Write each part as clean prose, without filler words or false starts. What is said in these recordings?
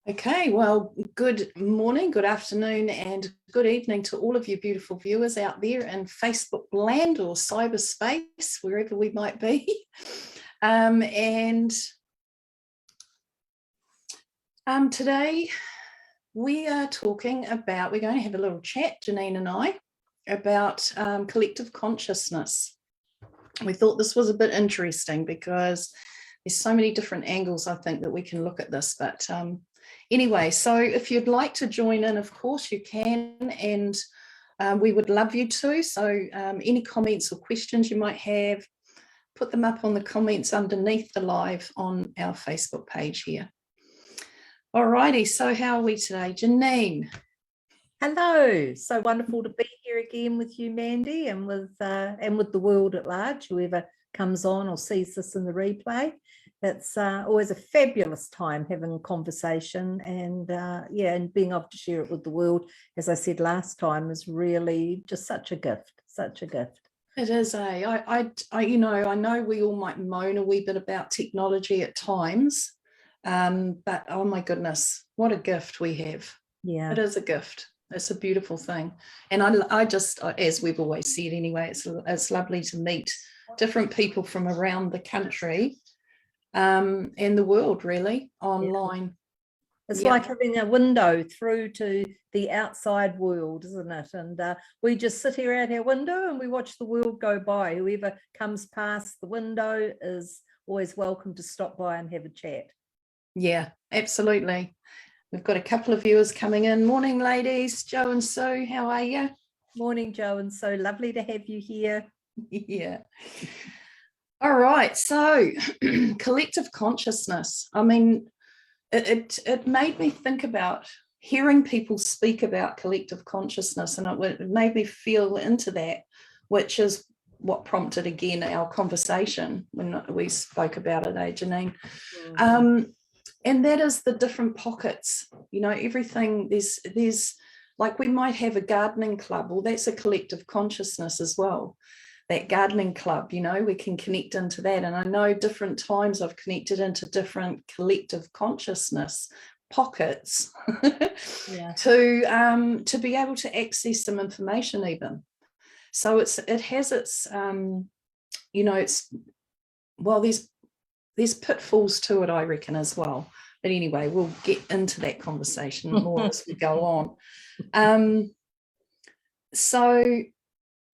Okay, well, good morning, good afternoon, and good evening to all of you beautiful viewers out there in Facebook land or cyberspace, wherever we might be. Today we are talking about, we're going to have a little chat, Janine and I, about collective consciousness. We thought this was a bit interesting because there's so many different angles, I think, that we can look at this, but anyway, so if you'd like to join in, of course you can, and we would love you to. So any comments or questions you might have, put them up on the comments underneath the live on our Facebook page here. Alrighty, so how are we today? Janine. Hello, so wonderful to be here again with you, Mandy, and with the world at large, whoever comes on or sees this in the replay. It's always a fabulous time having a conversation, and and being able to share it with the world, as I said last time, is really just such a gift, such a gift. It is, I know we all might moan a wee bit about technology at times, but oh my goodness, what a gift we have. Yeah, it is a gift. It's a beautiful thing, and I just, as we've always said anyway, it's lovely to meet different people from around the country and the world, really, online. It's like having a window through to the outside world, isn't it? And we just sit here at our window and we watch the world go by. Whoever comes past the window is always welcome to stop by and have a chat. Yeah, absolutely. We've got a couple of viewers coming in. Morning, ladies. Joe and Sue, how are you? Morning, Joe and Sue. Lovely to have you here. Yeah. All right, so collective consciousness. I mean, it made me think about hearing people speak about collective consciousness, and it made me feel into that, which is what prompted again our conversation when we spoke about it, Janine. Mm-hmm. And that is the different pockets, everything. There's like, we might have a gardening club, well, that's a collective consciousness as well. That gardening club, we can connect into that. And I know different times I've connected into different collective consciousness pockets to be able to access some information even. So it has its, there's pitfalls to it, I reckon, as well. But anyway, we'll get into that conversation more as we go on. So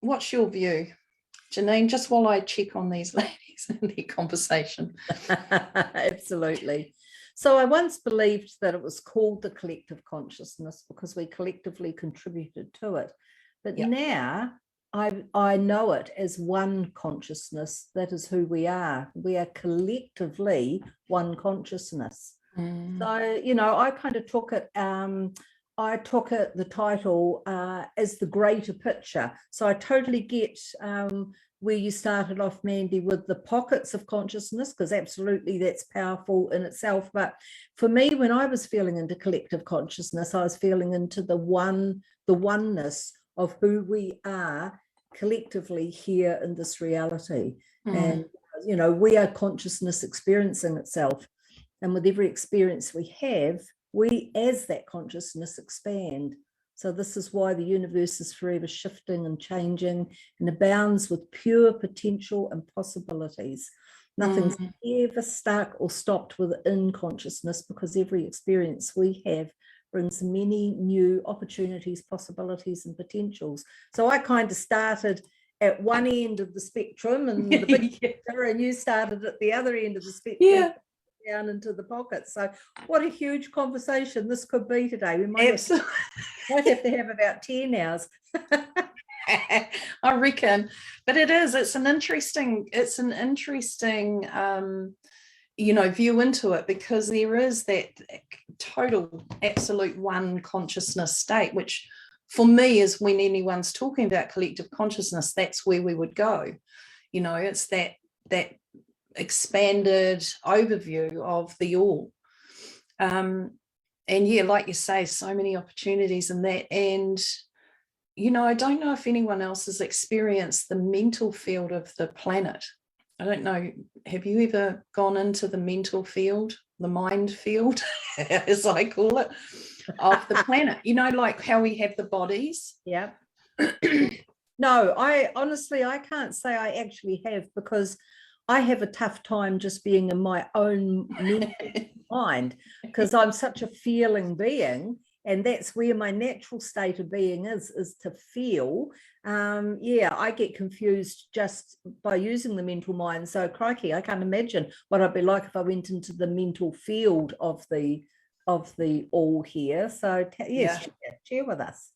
what's your view, Janine, just while I check on these ladies and their conversation? Absolutely. So I once believed that it was called the collective consciousness because we collectively contributed to it. But now I know it as one consciousness. That is who we are. We are collectively one consciousness. So, I kind of took it, the title as the greater picture. So I totally get where you started off, Mandy, with the pockets of consciousness, because absolutely that's powerful in itself. But for me, when I was feeling into collective consciousness, I was feeling into the oneness of who we are collectively here in this reality. And, we are consciousness experiencing itself. And with every experience we have, we, as that consciousness, expand. So this is why the universe is forever shifting and changing and abounds with pure potential and possibilities. Nothing's ever stuck or stopped within consciousness, because every experience we have brings many new opportunities, possibilities, and potentials. So I kind of started at one end of the spectrum and the big picture, and you started at the other end of the spectrum. Down into the pocket. So what a huge conversation this could be today. We might have to have about 10 hours. I reckon. But it's an interesting view into it, because there is that total absolute one consciousness state, which for me is when anyone's talking about collective consciousness, that's where we would go. It's that expanded overview of the all, and like you say, so many opportunities in that. And I don't know if anyone else has experienced the mental field of the planet. I don't know, have you ever gone into the mental field the mind field, as I call it, of the planet. You know, like how we have the bodies. Yeah. No, I honestly, I can't say I actually have, because I have a tough time just being in my own mental mind, because I'm such a feeling being, and that's where my natural state of being is to feel. Yeah, I get confused just by using the mental mind. So crikey, I can't imagine what I'd be like if I went into the mental field of the all here. So yes, share with us.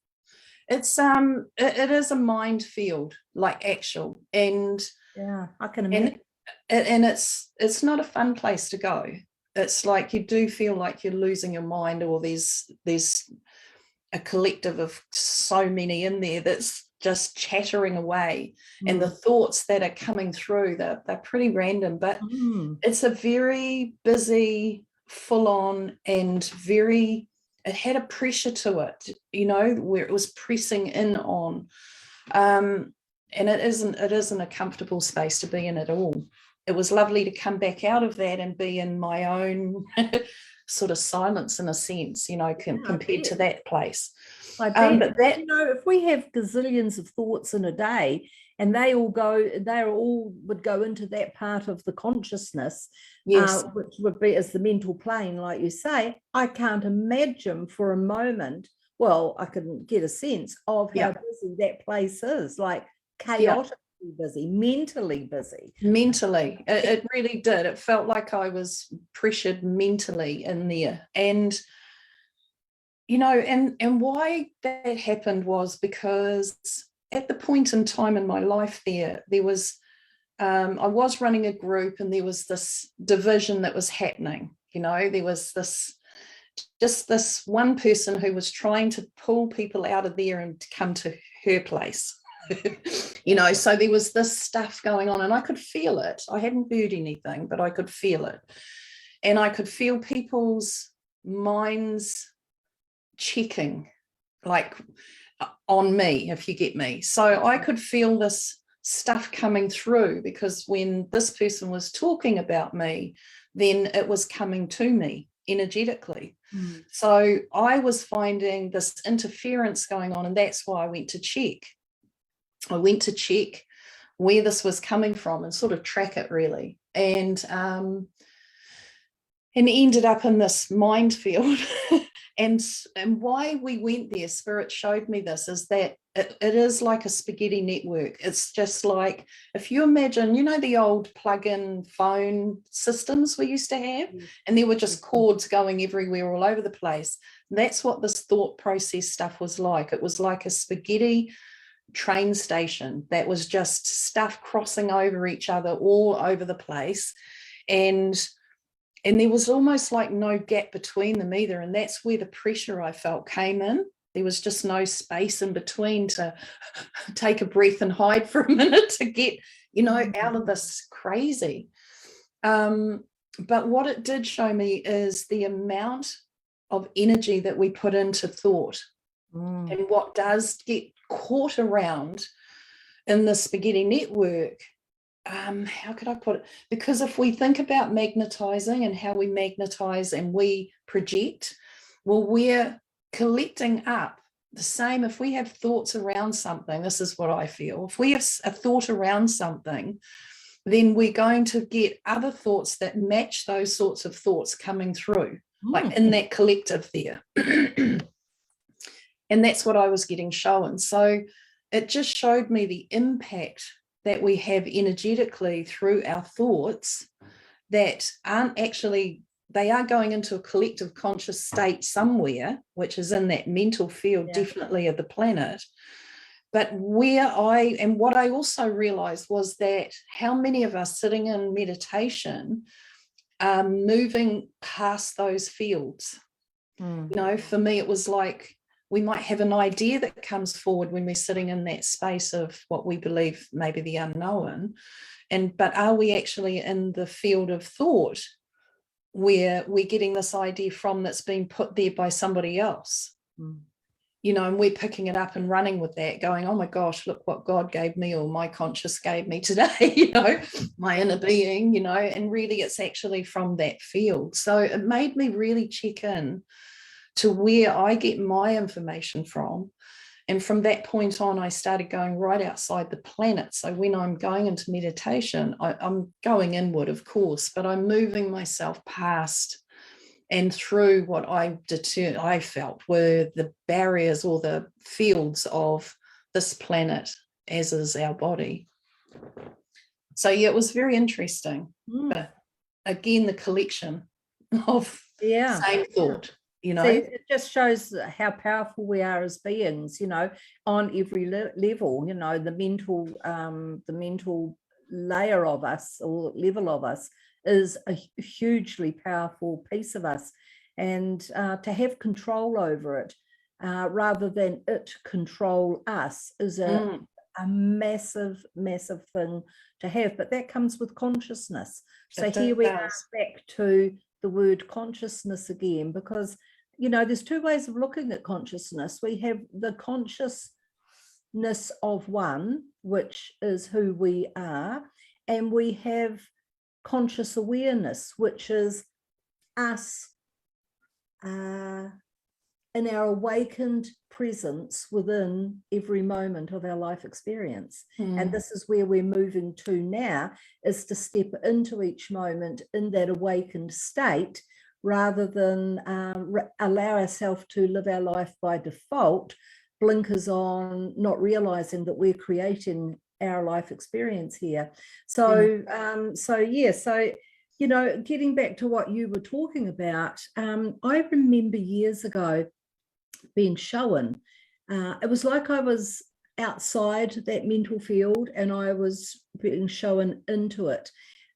It's it is a mind field, like actual, and yeah, I can imagine. And it's not a fun place to go. It's like you do feel like you're losing your mind, or there's a collective of so many in there that's just chattering away, and the thoughts that are coming through, they're pretty random, but it's a very busy, full on, and very, it had a pressure to it, you know, where it was pressing in on, and it isn't a comfortable space to be in at all. It was lovely to come back out of that and be in my own sort of silence, in a sense, you know, compared to that place. I bet. But that, you know, if we have gazillions of thoughts in a day, and they all would go into that part of the consciousness, yes, which would be as the mental plane, like you say, I can't imagine for a moment. Well, I can get a sense of how busy that place is, like chaotically busy, mentally busy. Mentally, it really did. It felt like I was pressured mentally in there. And, you know, and why that happened was because at the point in time in my life there was, I was running a group, and there was this division that was happening. You know, there was this one person who was trying to pull people out of there and to come to her place. You know, so there was this stuff going on, and I could feel it. I hadn't heard anything, but I could feel it. And I could feel people's minds checking, like on me, if you get me. So I could feel this stuff coming through, because when this person was talking about me, then it was coming to me energetically. So I was finding this interference going on, and that's why I went to check. I went to check where this was coming from and sort of track it, really, and ended up in this mind field. and why we went there, Spirit showed me this, is that it is like a spaghetti network. It's just like, if you imagine, you know, the old plug-in phone systems we used to have, and there were just cords going everywhere all over the place. That's what this thought process stuff was like. It was like a spaghetti train station that was just stuff crossing over each other all over the place, and there was almost like no gap between them either, and that's where the pressure I felt came in. There was just no space in between to take a breath and hide for a minute to get, you know, out of this crazy. But what it did show me is the amount of energy that we put into thought, and what does get caught around in the spaghetti network. How could I put it? Because if we think about magnetizing and how we magnetize and we project, well, we're collecting up the same. If we have thoughts around something, this is what I feel. If we have a thought around something, then we're going to get other thoughts that match those sorts of thoughts coming through, like in that collective there. And that's what I was getting shown. So it just showed me the impact that we have energetically through our thoughts that aren't actually, they are going into a collective conscious state somewhere, which is in that mental field, definitely, of the planet. But what I also realized was that how many of us sitting in meditation are moving past those fields. You know, for me, it was like, we might have an idea that comes forward when we're sitting in that space of what we believe maybe the unknown, but are we actually in the field of thought where we're getting this idea from that's been put there by somebody else? and we're picking it up and running with that, going, oh my gosh, look what God gave me, or my conscious gave me today, my inner being, and really it's actually from that field. So it made me really check in to where I get my information from. And from that point on, I started going right outside the planet. So when I'm going into meditation, I'm going inward, of course, but I'm moving myself past and through what I felt were the barriers or the fields of this planet, as is our body. So yeah, it was very interesting. But again, the collection of same thought. See, it just shows how powerful we are as beings, on every level. The mental layer of us, or level of us, is a hugely powerful piece of us, and to have control over it rather than it control us is a massive thing to have. But that comes with consciousness. So here we are back to the word consciousness again, because there's two ways of looking at consciousness. We have the consciousness of one, which is who we are, and we have conscious awareness, which is us in our awakened presence within every moment of our life experience. And this is where we're moving to now, is to step into each moment in that awakened state, rather than allow ourselves to live our life by default, blinkers on, not realizing that we're creating our life experience here. So getting back to what you were talking about, I remember years ago being shown, it was like I was outside that mental field and I was being shown into it,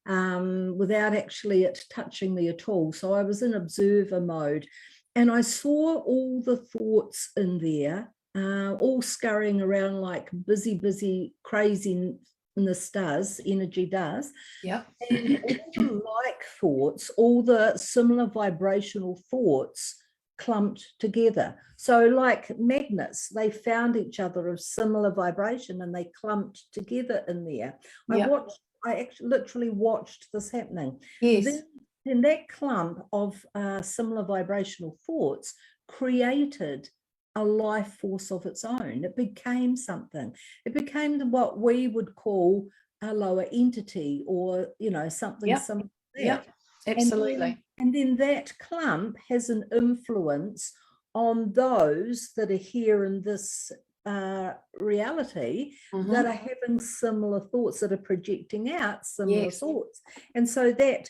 without actually it touching me at all. So I was in observer mode, and I saw all the thoughts in there, all scurrying around like busy craziness does, energy does. Yeah. And all the like thoughts, all the similar vibrational thoughts clumped together. So like magnets, they found each other of similar vibration and they clumped together in there. I actually literally watched this happening. Yes. Then that clump of similar vibrational thoughts created a life force of its own. It became something. It became what we would call a lower entity, or something similar to that. Yeah, absolutely. And then that clump has an influence on those that are here in this reality, that are having similar thoughts, that are projecting out similar thoughts. And so that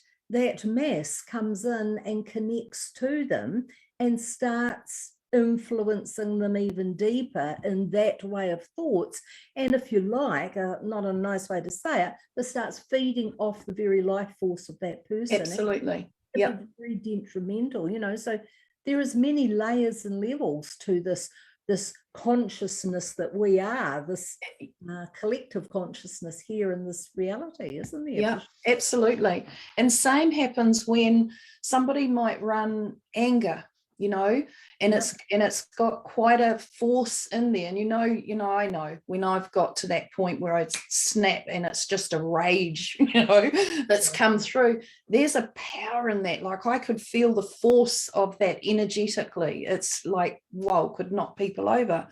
mass comes in and connects to them and starts influencing them even deeper in that way of thoughts. And if you like, not a nice way to say it, but starts feeding off the very life force of that person. Absolutely. Yeah. Very detrimental, so there is many layers and levels to this consciousness that we are, this collective consciousness here in this reality, isn't there? Yeah, absolutely. And same happens when somebody might run anger, and it's got quite a force in there. And I know when I've got to that point where I snap and it's just a rage, that's come through, there's a power in that. Like I could feel the force of that energetically. It's like, whoa, could knock people over.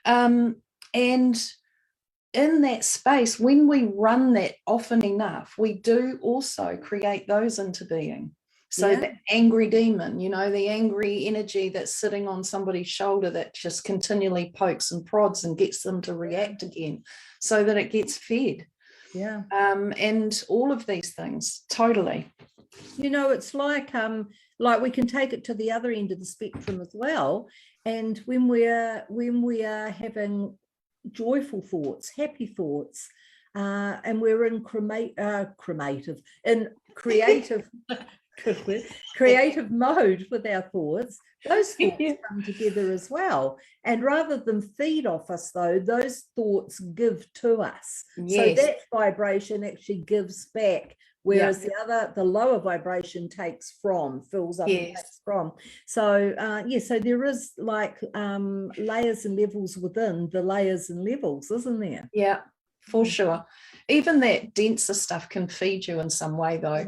And in that space, when we run that often enough, we do also create those into being. So the angry demon, the angry energy that's sitting on somebody's shoulder that just continually pokes and prods and gets them to react again, so that it gets fed. Yeah. And all of these things, totally. It's like we can take it to the other end of the spectrum as well. And when we are having joyful thoughts, happy thoughts, and we're in creative creative mode with our thoughts, those thoughts come together as well. And rather than feed off us, though, those thoughts give to us. So that vibration actually gives back, whereas the lower vibration takes from, fills up and takes from. So so there is like layers and levels within the layers and levels, isn't there? Yeah, for sure. Even that denser stuff can feed you in some way, though.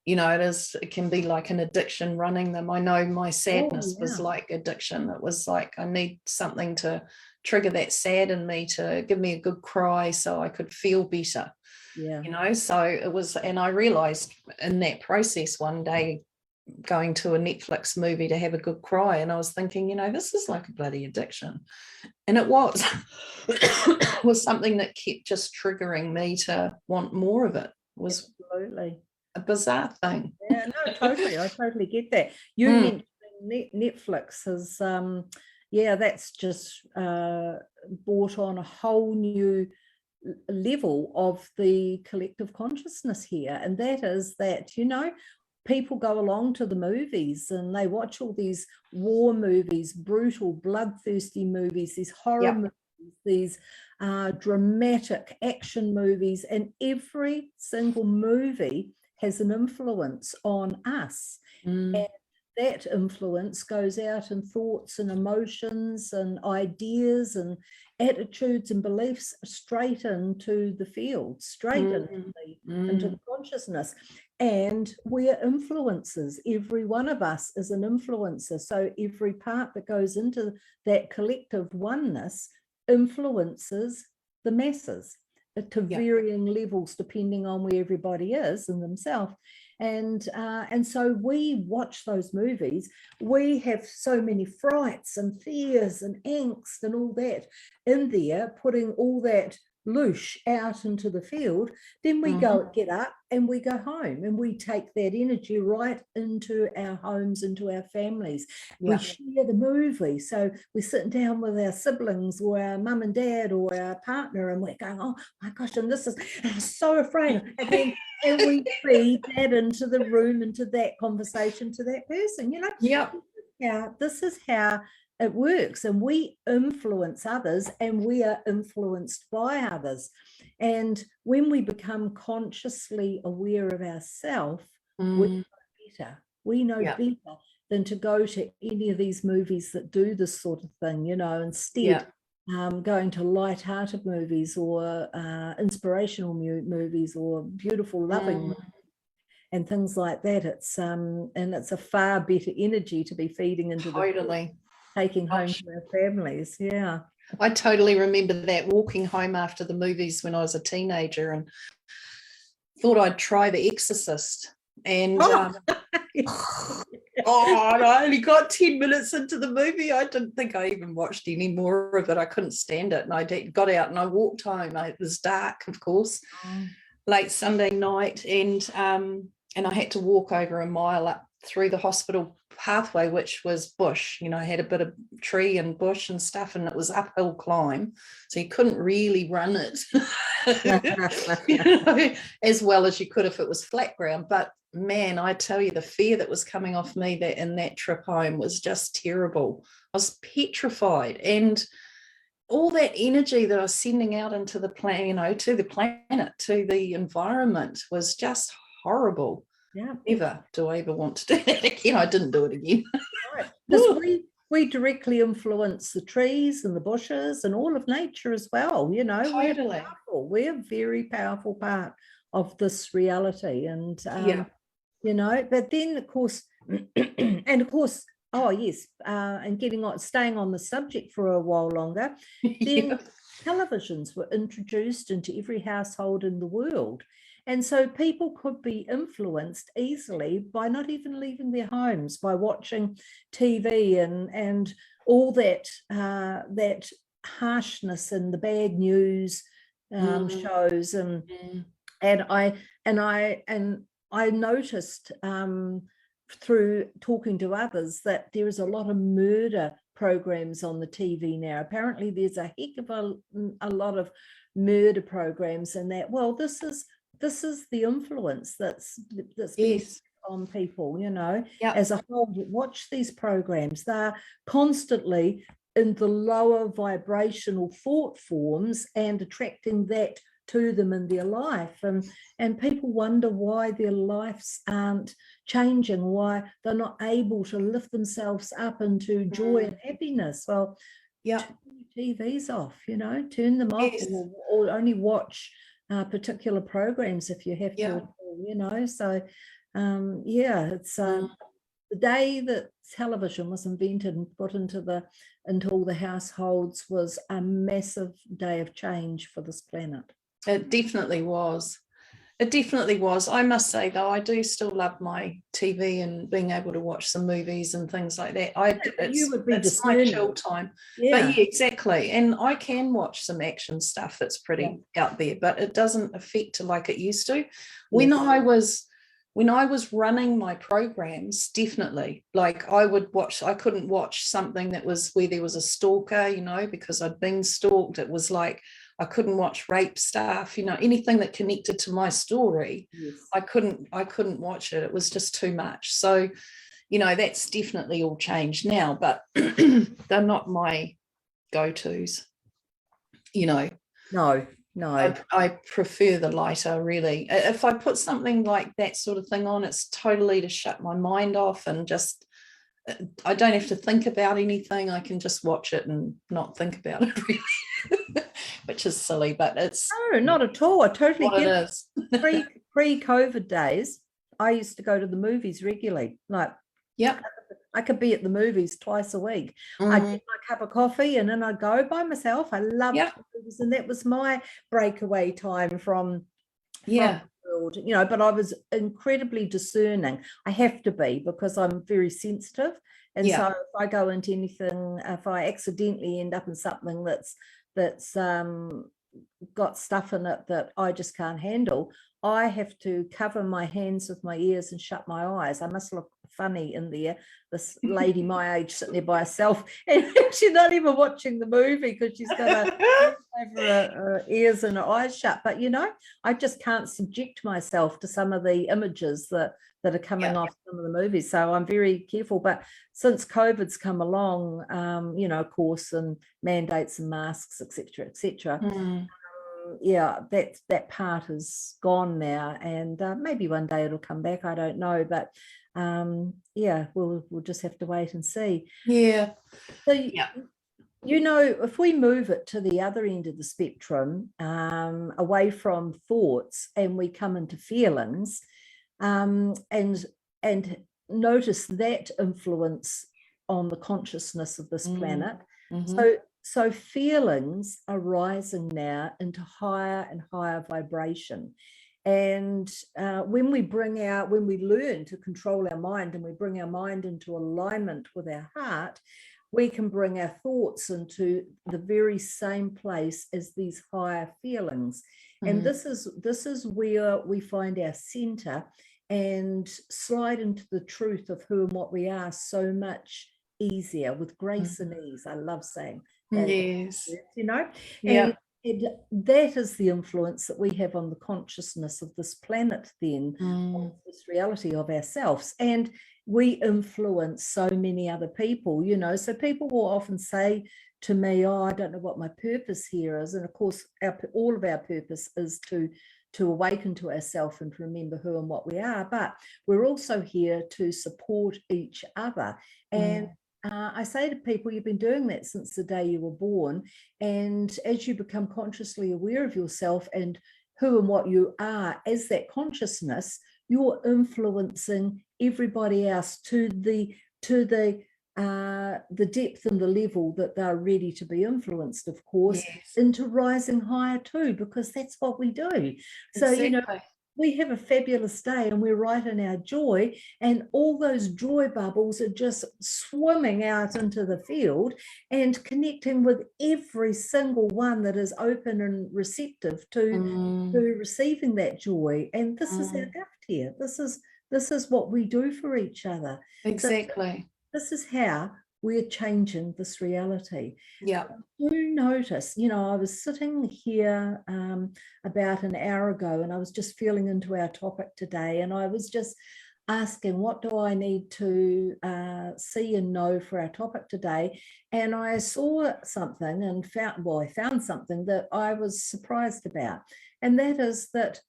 You know, it can be like an addiction running them. I know my sadness was like addiction. It was like, I need something to trigger that sad in me, to give me a good cry so I could feel better. You know, so it was, and I realized in that process one day, going to a Netflix movie to have a good cry, and I was thinking, you know, this is like a bloody addiction. And it was was something that kept just triggering me to want more of it. It was absolutely a bizarre thing. Yeah, no, totally. I totally get that. You mentioned Netflix has that's just brought on a whole new level of the collective consciousness here, and that is that, you know, people go along to the movies and they watch all these war movies, brutal, bloodthirsty movies, these horror movies, these dramatic action movies, and every single movie has an influence on us. And that influence goes out in thoughts and emotions and ideas and attitudes and beliefs straight into the field, straight into the consciousness. And we are influencers. Every one of us is an influencer. So every part that goes into that collective oneness influences the masses to varying levels, depending on where everybody is in themselves. And so we watch those movies. We have so many frights and fears and angst and all that in there, putting all that loosh out into the field. Then we get up and we go home, and we take that energy right into our homes, into our families. We share the movie. So we're sitting down with our siblings or our mum and dad or our partner, and we're going, oh my gosh, and this is, I'm so afraid. And we feed that into the room, into that conversation, to that person, you know. This is how it works, and we influence others, and we are influenced by others. And when we become consciously aware of ourselves, we know better than to go to any of these movies that do this sort of thing, you know. Instead, going to light-hearted movies or inspirational movies or beautiful, loving movies and things like that. It's and it's a far better energy to be feeding into taking home to our families. I totally remember that, walking home after the movies when I was a teenager, and thought I'd try The Exorcist, and I only got 10 minutes into the movie. I didn't think I even watched any more of it. I couldn't stand it, and I got out and I walked home. It was dark, of course, late Sunday night, and I had to walk over a mile up through the hospital pathway, which was bush, you know, had a bit of tree and bush and stuff, and it was uphill climb, so you couldn't really run it you know, as well as you could if it was flat ground. But man, I tell you, the fear that was coming off me in that trip home was just terrible. I was petrified, and all that energy that I was sending out into the planet, you know, to the planet, to the environment, was just horrible. Never do I ever want to do that again. I didn't do it again. Because we directly influence the trees and the bushes and all of nature as well. You know, we're a very powerful part of this reality. And you know, but then of course, and staying on the subject for a while longer, then televisions were introduced into every household in the world. And so people could be influenced easily by not even leaving their homes, by watching TV and all that that harshness and the bad news shows. And I noticed through talking to others that there is a lot of murder programs on the TV now. Apparently there's a heck of a lot of murder programs, and that, well, this is the influence that's being on people, you know, Yep. as a whole that watch these programs. They're constantly in the lower vibrational thought forms and attracting that to them in their life. And people wonder why their lives aren't changing, why they're not able to lift themselves up into joy and happiness. Well, Yeah. turn your TVs off, you know, turn them off, Yes. or only watch particular programs if you have Yeah. to, you know. So yeah, it's the day that television was invented and put into all the households was a massive day of change for this planet. It definitely was. It definitely was. I must say, though, I do still love my TV and being able to watch some movies and things like that. You would be it's my discerning. chill time. Yeah. But yeah, exactly. And I can watch some action stuff that's pretty out there, but it doesn't affect like it used to. When I was running my programs, definitely, like I couldn't watch something that was where there was a stalker, you know, because I'd been stalked. It was like I couldn't watch rape stuff, you know, anything that connected to my story. Yes. I couldn't watch it. It was just too much. So, you know, that's definitely all changed now, but they're not my go-tos, you know. No. I prefer the lighter, really. If I put something like that sort of thing on, it's totally to shut my mind off and just, I don't have to think about anything. I can just watch it and not think about it, really, which is silly, but it's no, not at all. I totally what get it is. Pre-COVID days, I used to go to the movies regularly. Like, Yep. I could be at the movies twice a week. I'd get my cup of coffee and then I'd go by myself. I loved movies, and that was my breakaway time from the world, you know. But I was incredibly discerning. I have to be, because I'm very sensitive. And so if I go into anything, if I accidentally end up in something that's got stuff in it that I just can't handle, I have to cover my hands with my ears and shut my eyes. I must look funny in there. This lady my age sitting there by herself, and she's not even watching the movie because she's got her ears and her eyes shut. But you know, I just can't subject myself to some of the images that are coming off some of the movies. So I'm very careful. But since COVID's come along, you know, of course, and mandates and masks, etc., yeah, that part is gone now, and maybe one day it'll come back. I don't know, but yeah, we'll just have to wait and see. So you know, if we move it to the other end of the spectrum, away from thoughts, and we come into feelings, and notice that influence on the consciousness of this planet. So feelings are rising now into higher and higher vibration. And when we learn to control our mind, and we bring our mind into alignment with our heart, we can bring our thoughts into the very same place as these higher feelings. And this is where we find our center and slide into the truth of who and what we are so much easier, with grace and ease. I love saying that. Yes. You know, and that is the influence that we have on the consciousness of this planet, then, on this reality of ourselves. And we influence so many other people, you know. So people will often say to me, oh, I don't know what my purpose here is. And of course, all of our purpose is to awaken to ourselves and to remember who and what we are. But we're also here to support each other. And I say to people, you've been doing that since the day you were born. And as you become consciously aware of yourself and who and what you are as that consciousness, you're influencing everybody else to the depth and the level that they're ready to be influenced, of course, into rising higher too, because that's what we do. So, you know, we have a fabulous day and we're right in our joy, and all those joy bubbles are just swimming out into the field and connecting with every single one that is open and receptive to receiving that joy. And this is our gift here. This is what we do for each other. Exactly. So this is how we're changing this reality. Yeah. Do notice, you know, I was sitting here about an hour ago, and I was just feeling into our topic today, and I was just asking, what do I need to see and know for our topic today? And I saw something and I found something that I was surprised about. And that is that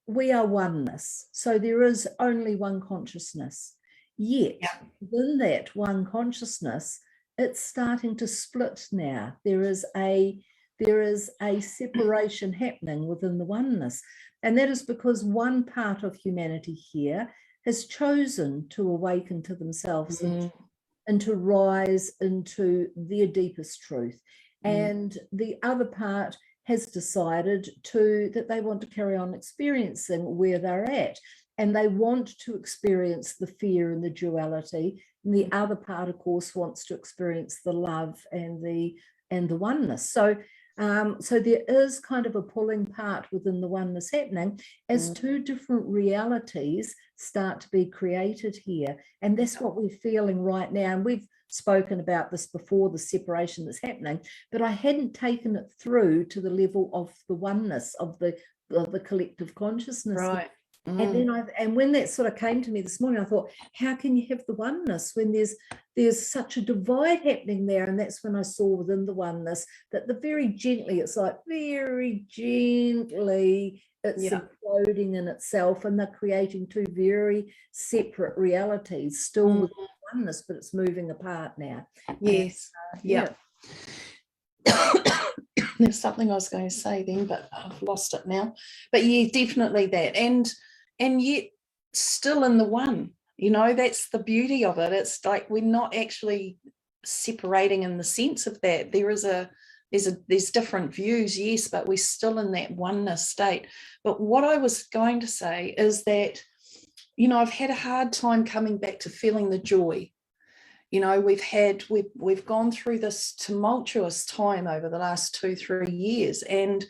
we are oneness. So there is only one consciousness. Yet within that one consciousness, it's starting to split now. There is a separation happening within the oneness. And that is because one part of humanity here has chosen to awaken to themselves and to rise into their deepest truth. And the other part has decided that they want to carry on experiencing where they're at. And they want to experience the fear and the duality. And the other part, of course, wants to experience the love and the oneness. So there is kind of a pulling part within the oneness happening as two different realities start to be created here. And that's what we're feeling right now. And we've spoken about this before, the separation that's happening, but I hadn't taken it through to the level of the oneness of the collective consciousness. Right. And when that sort of came to me this morning, I thought, how can you have the oneness when there's such a divide happening there? And that's when I saw within the oneness that very gently it's imploding in itself, and they're creating two very separate realities, still with oneness, but it's moving apart now. Yes. There's something I was going to say then, but I've lost it now. But yeah, definitely that. And yet still in the one, that's the beauty of it. It's like we're not actually separating in the sense of that. There's different views, yes, but we're still in that oneness state. But what I was going to say is that, I've had a hard time coming back to feeling the joy. We've gone through this tumultuous time over the last 2-3 years, and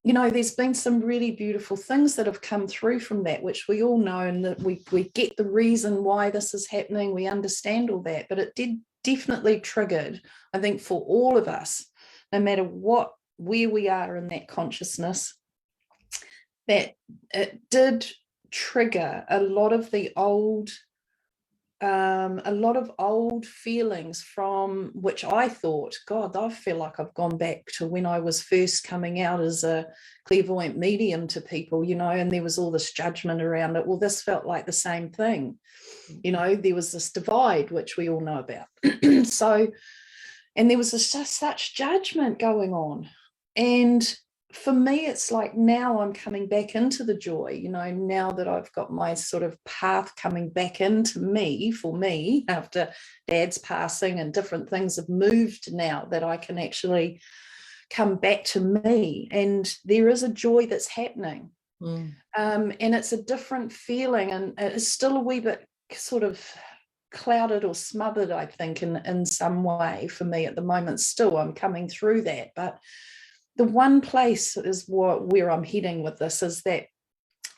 there's been some really beautiful things that have come through from that, which we all know, and that we get the reason why this is happening. We understand all that, but it definitely triggered, I think, for all of us, no matter where we are in that consciousness, that it did trigger a lot of old feelings from which I thought, God, I feel like I've gone back to when I was first coming out as a clairvoyant medium to people, and there was all this judgment around it. Well, this felt like the same thing. There was this divide, which we all know about. And there was just such judgment going on. And for me, it's like now I'm coming back into the joy, now that I've got my sort of path coming back into for me, after Dad's passing and different things have moved now, that I can actually come back to me. And there is a joy that's happening. And it's a different feeling, and it's still a wee bit sort of clouded or smothered, I think, in some way for me at the moment. Still, I'm coming through that. But the one place is where I'm heading with this, is that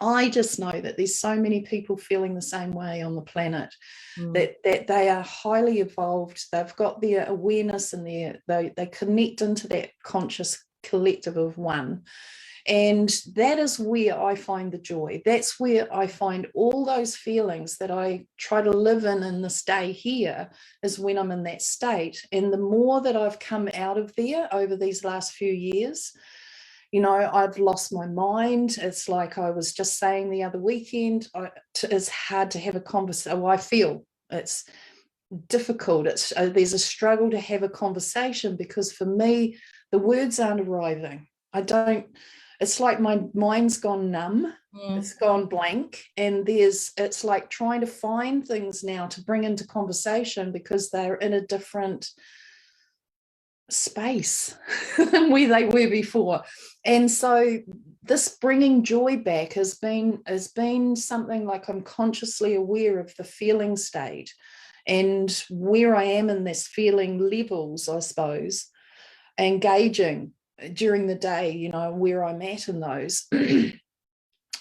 I just know that there's so many people feeling the same way on the planet, that they are highly evolved. They've got their awareness, and they connect into that conscious collective of one. And that is where I find the joy. That's where I find all those feelings that I try to live in this day here, is when I'm in that state. And the more that I've come out of there over these last few years, I've lost my mind. It's like I was just saying the other weekend, it's hard to have a conversation. I feel it's difficult. There's a struggle to have a conversation, because for me, the words aren't arriving. It's like my mind's gone numb. It's gone blank, and it's like trying to find things now to bring into conversation, because they're in a different space than where they were before. And so this bringing joy back has been something like I'm consciously aware of the feeling state and where I am in this feeling levels, I suppose, engaging during the day, where I'm at in those.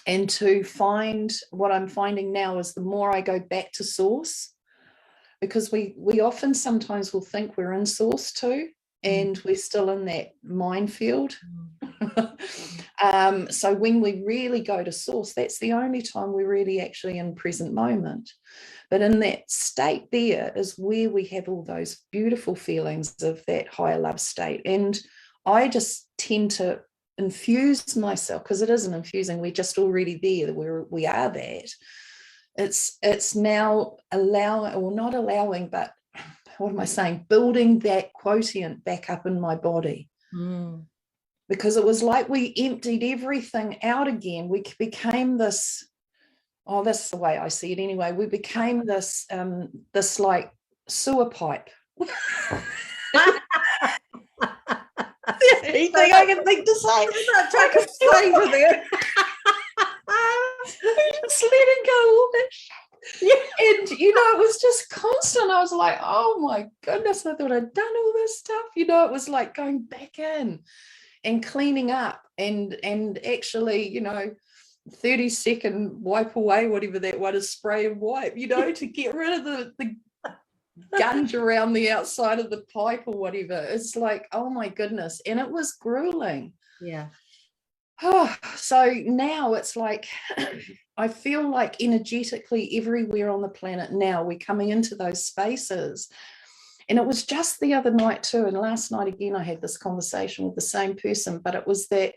And to find what I'm finding now is the more I go back to source, because we often sometimes will think we're in source too, and we're still in that minefield. So when we really go to source, that's the only time we're really actually in present moment. But in that state there is where we have all those beautiful feelings of that higher love state. And I just tend to infuse myself, because it isn't infusing, we're just already there, we are that. It's now allowing, or not allowing, but what am I saying? Building that quotient back up in my body. Mm. Because it was like we emptied everything out again. We became this, oh, that's the way I see it anyway. We became this, this like sewer pipe. Anything I can think to say. Take a flavor there. Just letting go all that shit. Yeah. And it was just constant. I was like, oh my goodness, I thought I'd done all this stuff. It was like going back in and cleaning up and actually, 30-second wipe away, whatever that one is, spray and wipe, to get rid of the gunge around the outside of the pipe or whatever. It's like, oh my goodness. And it was grueling. Yeah. Oh, so now it's like, I feel like energetically everywhere on the planet now, we're coming into those spaces. And it was just the other night too, and last night again, I had this conversation with the same person, but it was that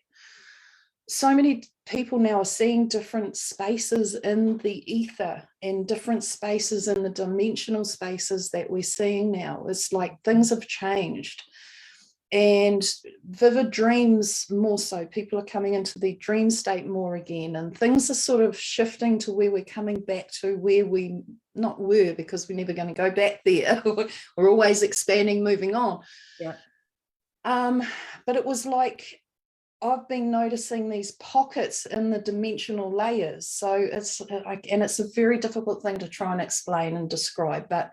so many people now are seeing different spaces in the ether and different spaces in the dimensional spaces that we're seeing now. It's like things have changed. And vivid dreams more so. People are coming into the dream state more again, and things are sort of shifting to where we're coming back to where we not were, because we're never going to go back there. We're always expanding, moving on. Yeah. But it was like I've been noticing these pockets in the dimensional layers. So it's like, and it's a very difficult thing to try and explain and describe, but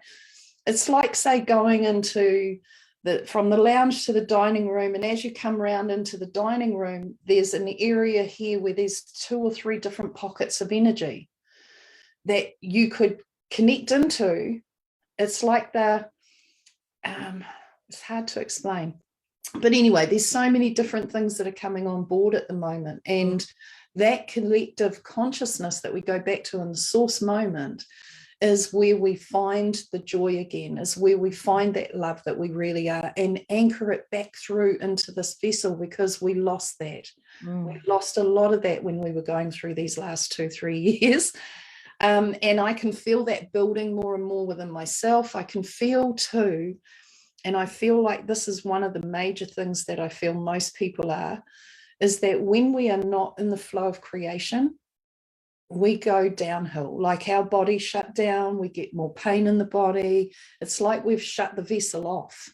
it's like, say, going into from the lounge to the dining room, and as you come around into the dining room, there's an area here where there's 2 or 3 different pockets of energy that you could connect into. It's like it's hard to explain. But anyway, there's so many different things that are coming on board at the moment. And that collective consciousness that we go back to in the source moment is where we find the joy again, is where we find that love that we really are, and anchor it back through into this vessel, because we lost that. We lost a lot of that when we were going through these last 2-3 years. And I can feel that building more and more within myself. I can feel too, and I feel like this is one of the major things that I feel most people are, is that when we are not in the flow of creation, we go downhill. Like our body shut down, we get more pain in the body. It's like we've shut the vessel off.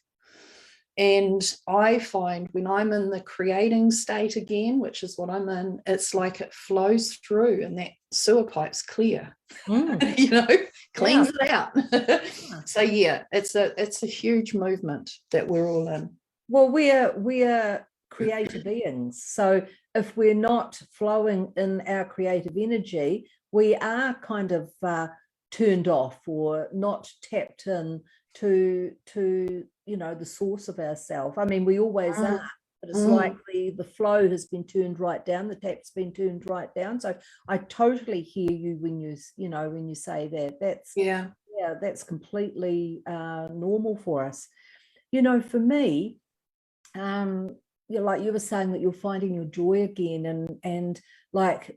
And I find when I'm in the creating state again, which is what I'm in, it's like it flows through and that sewer pipe's clear, cleans it out. So yeah, it's a huge movement that we're all in. Well, we're creative beings. So if we're not flowing in our creative energy, we are kind of turned off or not tapped in to the source of ourself. I mean, we always are, but it's like the flow has been turned right down, the tap's been turned right down. So I totally hear you when you say that. That's completely normal for us. For me, like you were saying, that you're finding your joy again, and like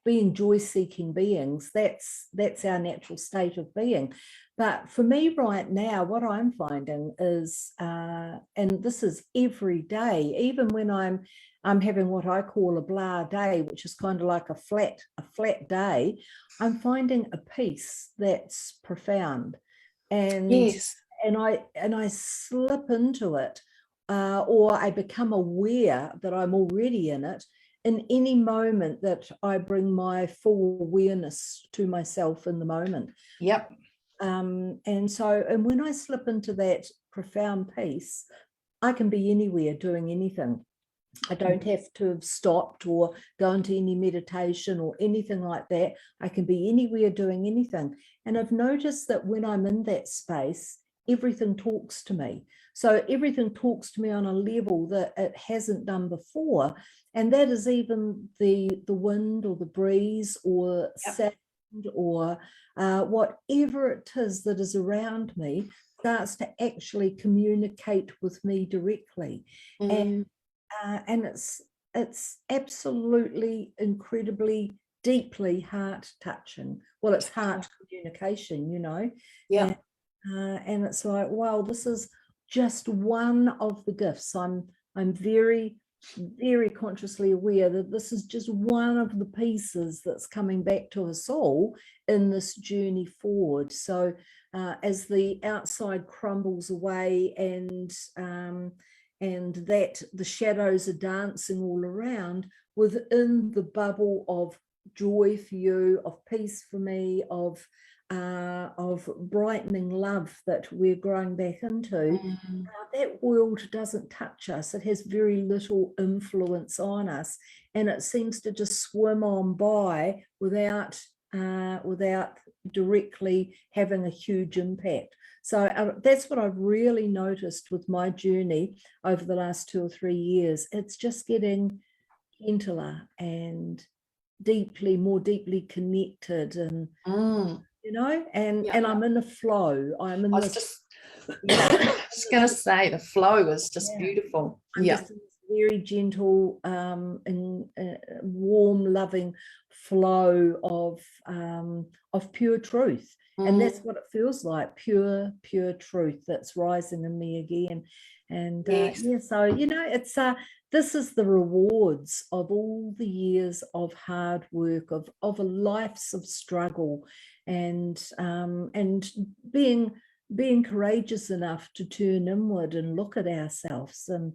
being joy-seeking beings, that's our natural state of being. But for me right now, what I'm finding is, and this is every day, even when I'm having what I call a blah day, which is kind of like a flat day, I'm finding a peace that's profound, and yes, and I slip into it. Or I become aware that I'm already in it in any moment that I bring my full awareness to myself in the moment. Yep. And when I slip into that profound peace, I can be anywhere doing anything. I don't have to have stopped or go into any meditation or anything like that. I can be anywhere doing anything. And I've noticed that when I'm in that space, everything talks to me. So everything talks to me on a level that it hasn't done before. And that is even the wind or the breeze or sound or whatever it is that is around me starts to actually communicate with me directly. And it's absolutely incredibly deeply heart touching. Well, it's heart communication, you know. And it's like, wow, this is just one of the gifts. I'm very, very consciously aware that this is just one of the pieces that's coming back to us all in this journey forward. So as the outside crumbles away and that the shadows are dancing all around, within the bubble of joy for you, of peace for me, of brightening love that we're growing back into, that world doesn't touch us. It has very little influence on us, and it seems to just swim on by without directly having a huge impact. So that's what I've really noticed with my journey over the last 2 or 3 years. It's just getting gentler and more deeply connected, and you know, and I'm in a flow. I'm in this. I was going to say the flow is just beautiful. I'm just in this very gentle and warm, loving flow of pure truth. And that's what it feels like, pure truth that's rising in me again. And so, you know, it's this is the rewards of all the years of hard work, of a life's of struggle, and being courageous enough to turn inward and look at ourselves and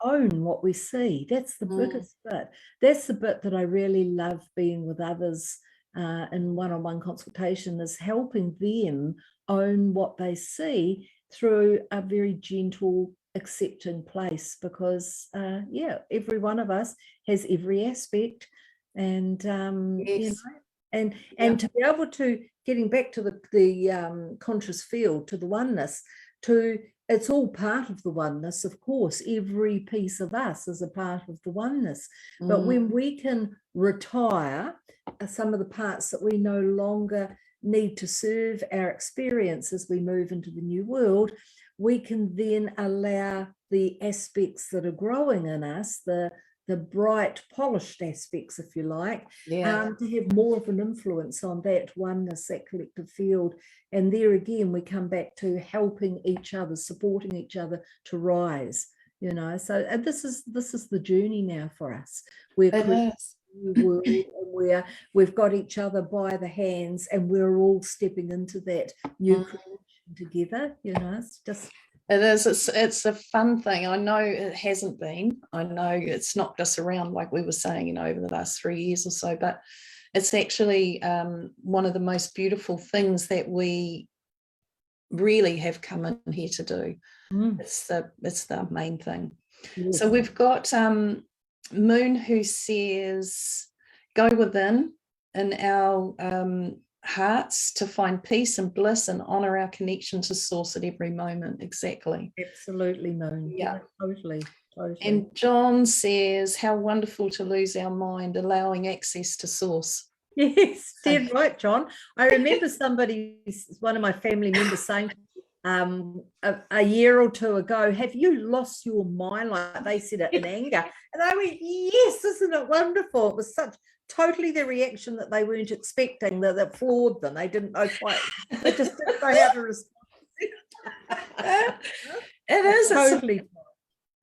own what we see. That's the biggest bit. That's the bit that I really love being with others in one-on-one consultation, is helping them own what they see through a very gentle, accepting place, because every one of us has every aspect, and you know, and to be able to, getting back to the conscious field, to the oneness, it's all part of the oneness, of course. Every piece of us is a part of the oneness. But when we can retire some of the parts that we no longer need to serve our experience as we move into the new world, we can then allow the aspects that are growing in us, the bright, polished aspects, if you like, to have more of an influence on that oneness, that collective field. And there again, we come back to helping each other, supporting each other to rise, you know. So this is the journey now for us. We're creating a new world, and we've got each other by the hands, and we're all stepping into that new creation together, you know. It's just... It is. It's a fun thing. I know it hasn't been. I know it's knocked us around, like we were saying, you know, over the last 3 years or so. But it's actually one of the most beautiful things that we really have come in here to do. It's the main thing. Yes. So we've got Moon, who says, "Go within in our hearts to find peace and bliss and honor our connection to source at every moment." Exactly. Absolutely, Moon. Yeah, totally. And John says, "How wonderful to lose our mind, allowing access to source." Yes, dead right, John. I remember one of my family members saying a year or two ago, "Have you lost your mind?" Like they said it in anger. And I went, "Yes, isn't it wonderful?" It was totally the reaction that they weren't expecting, that floored them. They didn't know quite, they just didn't know how to respond. It is totally.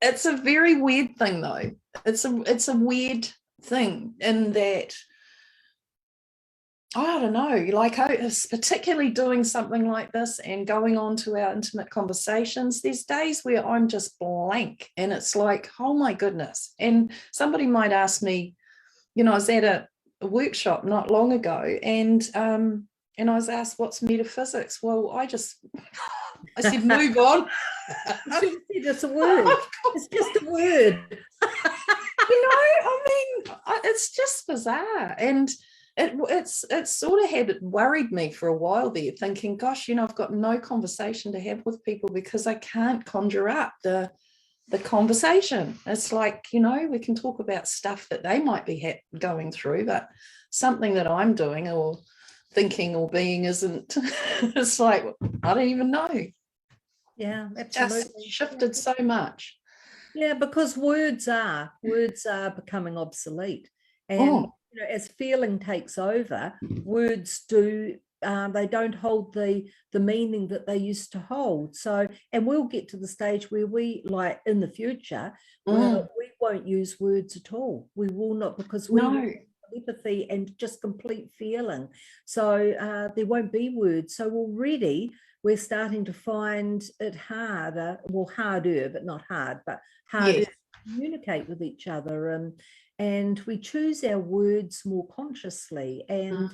It's a very weird thing, though. It's a weird thing in that, I don't know, like, particularly doing something like this and going on to our intimate conversations, there's days where I'm just blank, and it's like, oh my goodness. And somebody might ask me, you know, I was at a workshop not long ago, and I was asked, "What's metaphysics?" Well, I said, "Move on." It's a word. It's just a word. You know, I mean, it's just bizarre. And It sort of had worried me for a while there, thinking, gosh, I've got no conversation to have with people because I can't conjure up the conversation. It's like, we can talk about stuff that they might be going through, but something that I'm doing or thinking or being isn't. It's like, I don't even know. Yeah, absolutely. Just shifted so much. Yeah, because words are becoming obsolete, and as feeling takes over, words do. They don't hold the meaning that they used to hold. So, and we'll get to the stage where we, like in the future, where we won't use words at all. We will not, because we will empathy and just complete feeling. So there won't be words. So already we're starting to find it harder, but not hard, but harder to communicate with each other. And we choose our words more consciously, and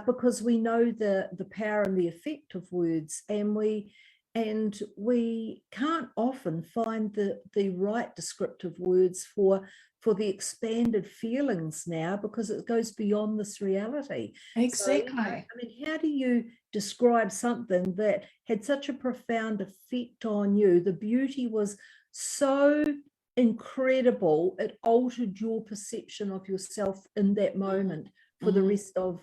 because we know the power and the effect of words, and we can't often find the right descriptive words for the expanded feelings now, because it goes beyond this reality. Exactly. So, I mean, how do you describe something that had such a profound effect on you? The beauty was so incredible, it altered your perception of yourself in that moment for the rest of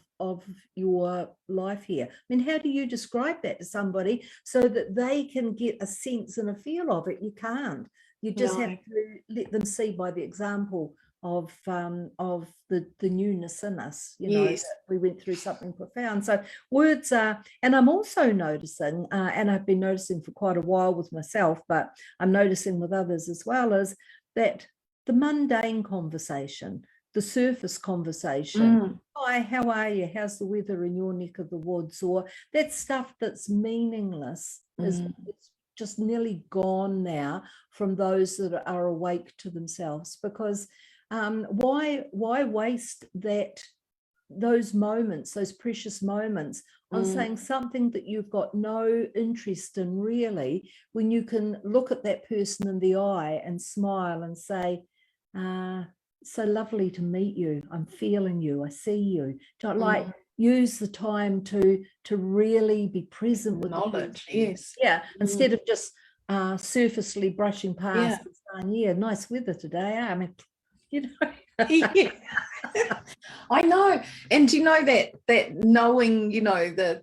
your life here. I mean, how do you describe that to somebody so that they can get a sense and a feel of it? You can't. You just have to let them see by the example of the newness in us, that we went through something profound. So words are, and I'm also noticing, and I've been noticing for quite a while with myself, but I'm noticing with others as well, is that the mundane conversation, the surface conversation, hi, how are you? How's the weather in your neck of the woods? Or that stuff that's meaningless is just nearly gone now from those that are awake to themselves. Because why waste those moments, those precious moments, on saying something that you've got no interest in really, when you can look at that person in the eye and smile and say, so lovely to meet you, I'm feeling you, I see you. Don't like use the time to really be present with knowledge. Instead of just surfacely brushing past and saying, yeah, nice weather today. I mean, I know. And that knowing, that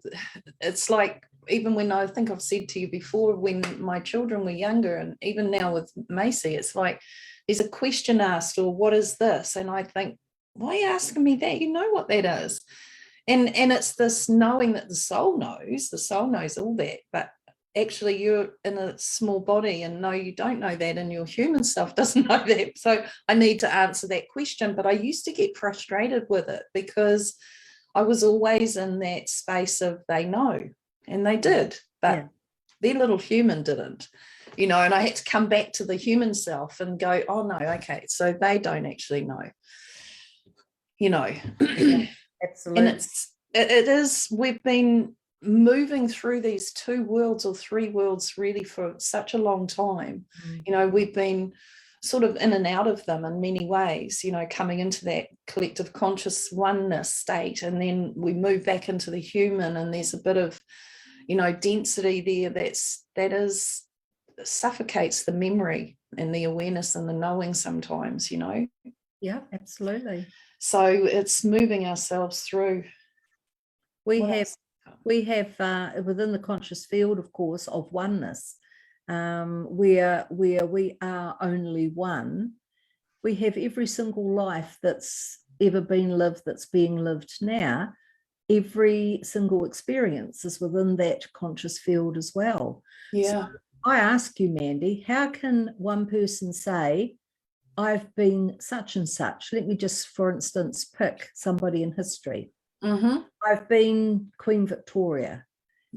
it's like, even when I think I've said to you before, when my children were younger, and even now with Macy, it's like there's a question asked, or what is this? And I think, why are you asking me that? You know what that is. And it's this knowing that the soul knows all that, but actually you're in a small body, and no, you don't know that, and your human self doesn't know that. So I need to answer that question. But I used to get frustrated with it, because I was always in that space of they know, and they did, but their little human didn't, and I had to come back to the human self and go, oh no, okay, so they don't actually know, Absolutely. And it is, we've been moving through these 2 worlds or 3 worlds really for such a long time. We've been sort of in and out of them in many ways, coming into that collective conscious oneness state, and then we move back into the human, and there's a bit of density there that suffocates the memory and the awareness and the knowing sometimes. Yeah, absolutely. So it's moving ourselves through. We have within the conscious field, of course, of oneness, where we are only one. We have every single life that's ever been lived, that's being lived now. Every single experience is within that conscious field as well. So I ask you, Mandy, how can one person say, I've been such and such? Let me just, for instance, pick somebody in history. I've been Queen Victoria.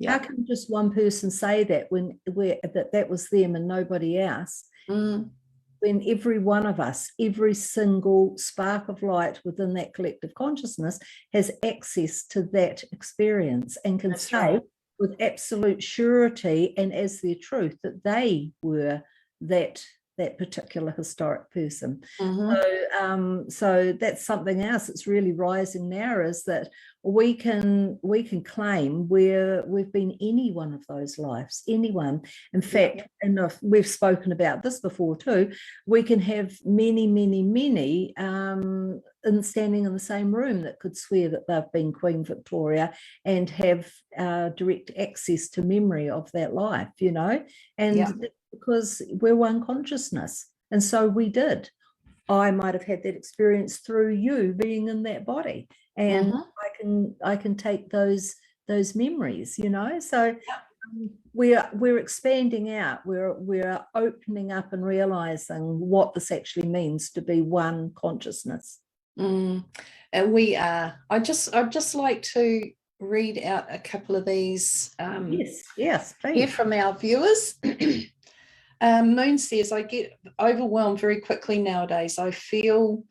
How can just one person say that when that was them and nobody else? When every one of us, every single spark of light within that collective consciousness has access to that experience, and can say with absolute surety and as their truth that they were that that particular historic person. Mm-hmm. So that's something else that's really rising now, is that we can claim we've been any one of those lives, anyone. In fact, and we've spoken about this before too, we can have many standing in the same room that could swear that they've been Queen Victoria and have direct access to memory of that life, you know, and because we're one consciousness. And so we did. I might have had that experience through you being in that body, and I can take those memories, you know. So we're expanding out, we're opening up and realizing what this actually means to be one consciousness. And we are. I'd just like to read out a couple of these yes, please. Here from our viewers. Moon says, I get overwhelmed very quickly nowadays. I feel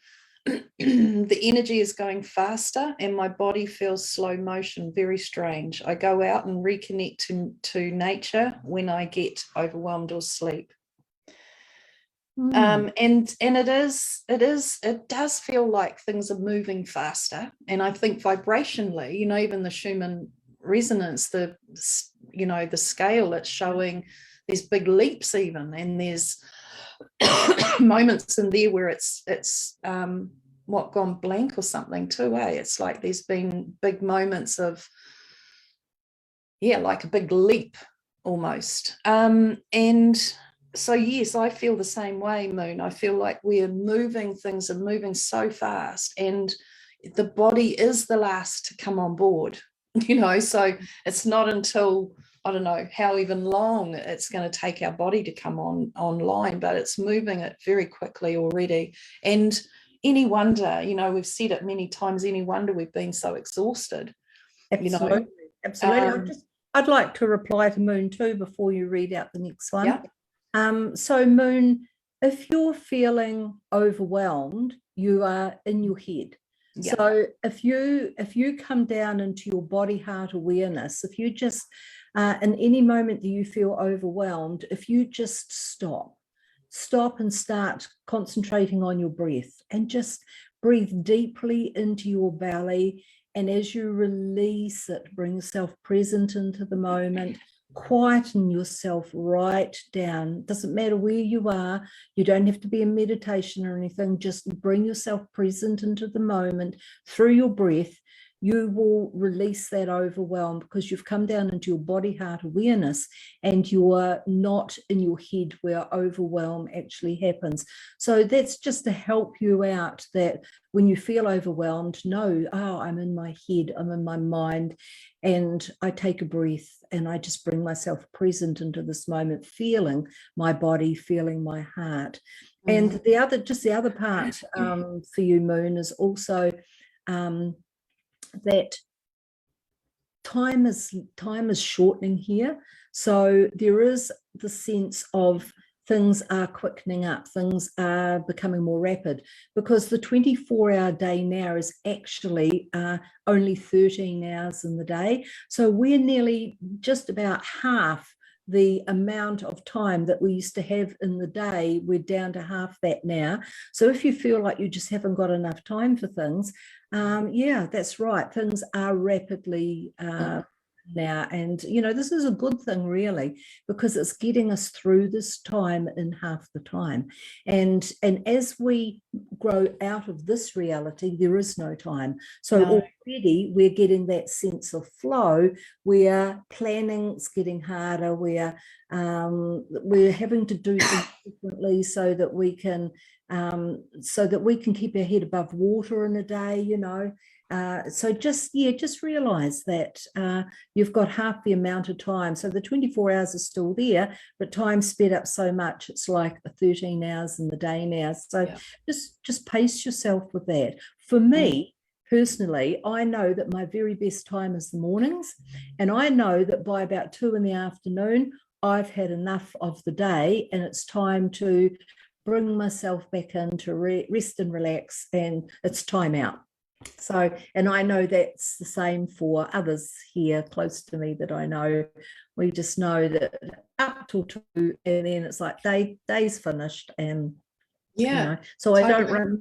the energy is going faster and my body feels slow motion, very strange. I go out and reconnect to nature when I get overwhelmed or sleep. And it does feel like things are moving faster. And I think vibrationally, you know, even the Schumann resonance, the scale it's showing, there's big leaps even, and there's moments in there where it's gone blank or something too, it's like there's been big moments of like a big leap almost. And so yes, I feel the same way, Moon. I feel like things are moving so fast, and the body is the last to come on board, you know. So it's not until, I don't know how even long it's going to take our body to come online, but it's moving it very quickly already. And any wonder, you know, we've said it many times, any wonder we've been so exhausted. Absolutely, you know? Absolutely. I'd like to reply to Moon too before you read out the next one. So Moon, if you're feeling overwhelmed, you are in your head. So if you come down into your body heart awareness, if you just in any moment that you feel overwhelmed, if you just stop and start concentrating on your breath, and just breathe deeply into your belly, and as you release it, bring yourself present into the moment. Quieten yourself right down. Doesn't matter where you are. You don't have to be in meditation or anything. Just bring yourself present into the moment through your breath. You will release that overwhelm because you've come down into your body heart awareness, and you're not in your head where overwhelm actually happens. So that's just to help you out, that when you feel overwhelmed, know, I'm in my head, I'm in my mind, and I take a breath and I just bring myself present into this moment, feeling my body, feeling my heart. And the other part for you, Moon, is also that time is shortening here. So there is the sense of things are quickening up, things are becoming more rapid, because the 24-hour day now is actually only 13 hours in the day. So we're nearly just about half the amount of time that we used to have in the day. We're down to half that now. So if you feel like you just haven't got enough time for things, that's right. Things are rapidly now, and you know, this is a good thing really, because it's getting us through this time in half the time. And as we grow out of this reality, there is no time. So already we're getting that sense of flow. We are planning, it's getting harder. We're having to do things differently so that we can keep our head above water in a day, you know. So just realize that you've got half the amount of time. So the 24 hours is still there, but time sped up so much, it's like 13 hours in the day now. So just pace yourself with that. For me, personally, I know that my very best time is the mornings, and I know that by about 2 in the afternoon, I've had enough of the day, and it's time to bring myself back in to rest and relax, and it's time out. So, and I know that's the same for others here close to me that I know. We just know that up till 2, and then it's like day's finished, and so totally.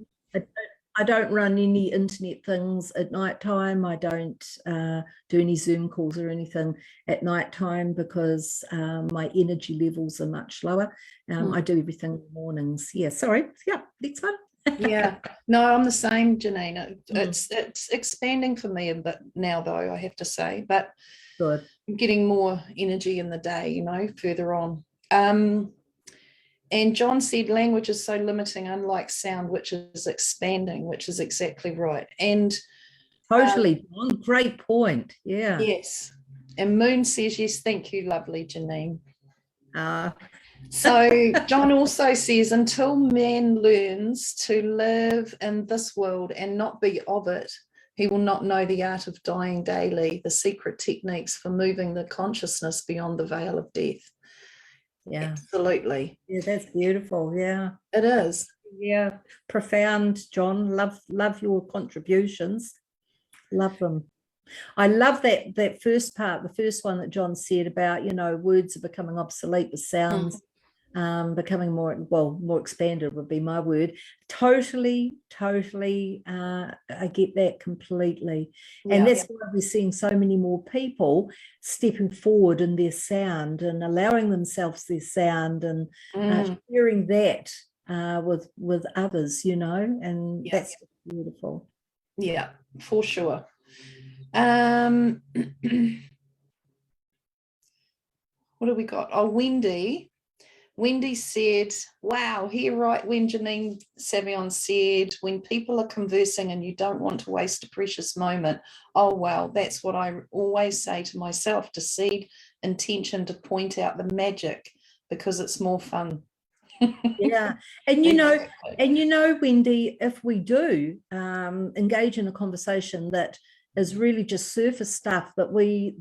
I don't run any internet things at night time. I don't do any Zoom calls or anything at night time because my energy levels are much lower. I do everything in the mornings. Yeah, sorry. Yeah, next one. Yeah, no, I'm the same, Janine. It's expanding for me a bit now, though, I have to say, but good. I'm getting more energy in the day, further on. And John said language is so limiting, unlike sound, which is expanding, which is exactly right. And totally, great point. Yeah. Yes. And Moon says, yes, thank you, lovely Janine. So John also says, until man learns to live in this world and not be of it, he will not know the art of dying daily, the secret techniques for moving the consciousness beyond the veil of death. Yeah, absolutely. Yeah, that's beautiful. Yeah, it is. Yeah, profound, John. Love your contributions. Love them. I love that first part, the first one that John said about, words are becoming obsolete with sounds. Becoming more expanded would be my word. Totally, I get that completely. And that's why we're seeing so many more people stepping forward in their sound and allowing themselves their sound and sharing that with others, and that's beautiful. Yeah, for sure. What have we got? Oh, Wendy said, wow, here right when Janine Savion said, when people are conversing and you don't want to waste a precious moment, oh, wow, that's what I always say to myself, to seed intention, to point out the magic, because it's more fun. Yeah, and Wendy, if we do engage in a conversation that is really just surface stuff that we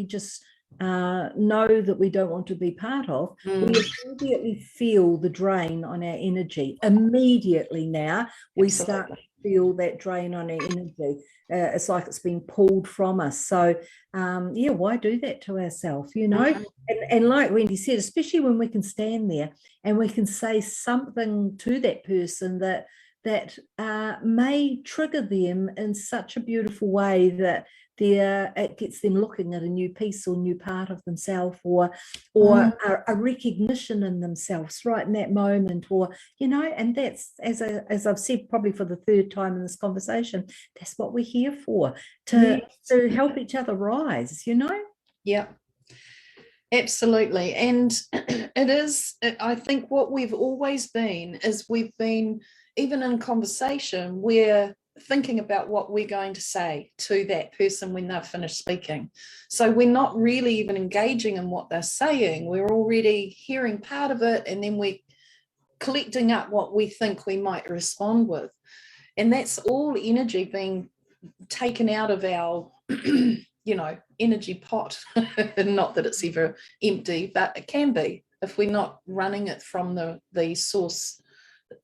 just know that we don't want to be part of, we immediately feel the drain on our energy. Immediately now, we start to feel that drain on our energy. It's like it's been pulled from us. So, why do that to ourselves, And like Wendy said, especially when we can stand there and we can say something to that person that may trigger them in such a beautiful way that it gets them looking at a new piece or new part of themselves, or a recognition in themselves right in that moment, and that's, as I've said probably for the third time in this conversation, that's what we're here for, to help each other rise, Yeah, absolutely. And it is, I think what we've always been is we've been, even in conversation, we're thinking about what we're going to say to that person when they've finished speaking. So we're not really even engaging in what they're saying. We're already hearing part of it, and then we're collecting up what we think we might respond with. And that's all energy being taken out of our, energy pot. Not that it's ever empty, but it can be if we're not running it from the source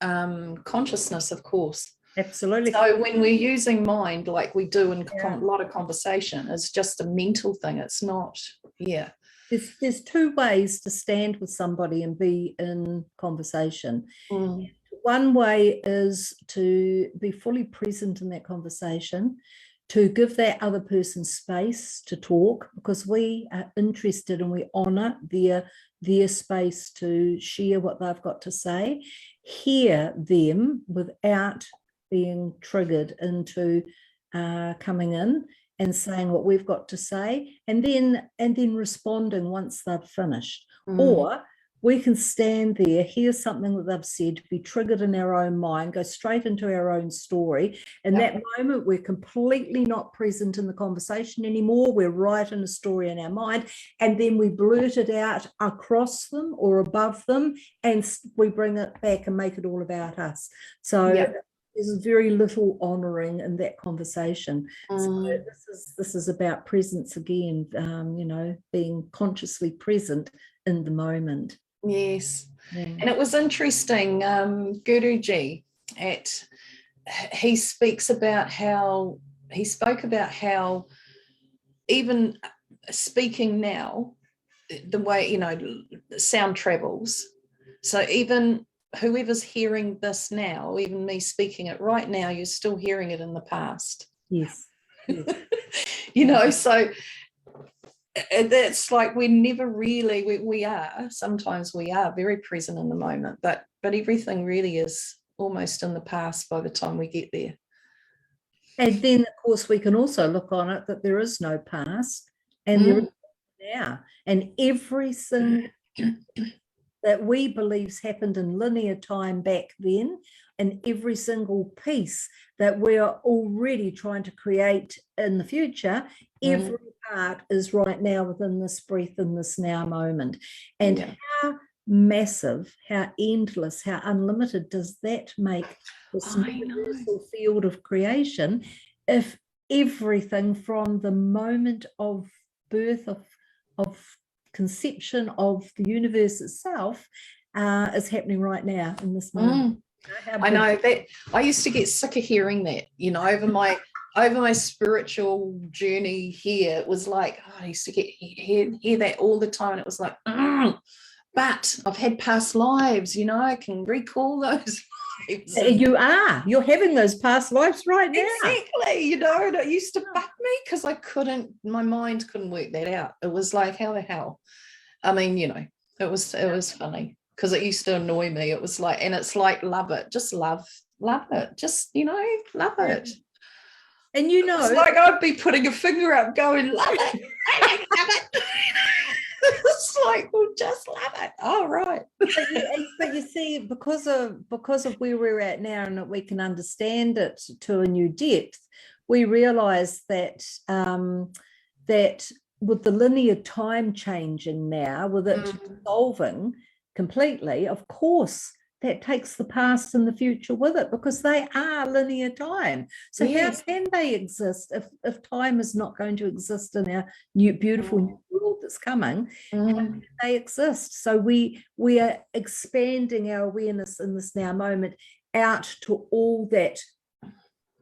consciousness, of course. Absolutely. So when we're using mind like we do in a lot of conversation, it's just a mental thing. It's not, There's two ways to stand with somebody and be in conversation. One way is to be fully present in that conversation, to give that other person space to talk, because we are interested and we honour their space to share what they've got to say, hear them without being triggered into coming in and saying what we've got to say, and then responding once they've finished. Or we can stand there, hear something that they've said, be triggered in our own mind, go straight into our own story. In that moment, we're completely not present in the conversation anymore. We're right in a story in our mind, and then we blurt it out across them or above them, and we bring it back and make it all about us. So there's very little honouring in that conversation. So this is about presence again, being consciously present in the moment. Yes. And it was interesting, Guruji he speaks about how he spoke about how even speaking now, the way, you know, sound travels. So even whoever's hearing this now, even me speaking it right now, you're still hearing it in the past. Yes. Yes. You know, so that's like we're never really, we are, sometimes we are very present in the moment, but everything really is almost in the past by the time we get there. And then, of course, we can also look on it that there is no past and there is now. And everything that we believe's happened in linear time back then, and every single piece that we're already trying to create in the future, every part is right now within this breath in this now moment. And how massive, how endless, how unlimited does that make this universal field of creation if everything from the moment of birth, of conception of the universe itself is happening right now in this moment. I know that I used to get sick of hearing that, you know, over my spiritual journey here. It was like, oh, I used to hear that all the time, and it was like, but I've had past lives, you know, I can recall those lives. You're having those past lives right now. Exactly, you know, and it used to bug me because my mind couldn't work that out. It was like, how the hell? I mean, you know, it was funny because it used to annoy me. It was like, and it's like, love it, just love it, just, you know, love it. And you know, it's like I'd be putting a finger up going, love it, love it. It's like, well, just love it. Oh, right. But you see, because of where we're at now, and that we can understand it to a new depth, we realize that that with the linear time changing now, with it dissolving completely, of course, that takes the past and the future with it, because they are linear time. So how can they exist if time is not going to exist in our new beautiful new world that's coming? How can they exist? So we are expanding our awareness in this now moment out to all that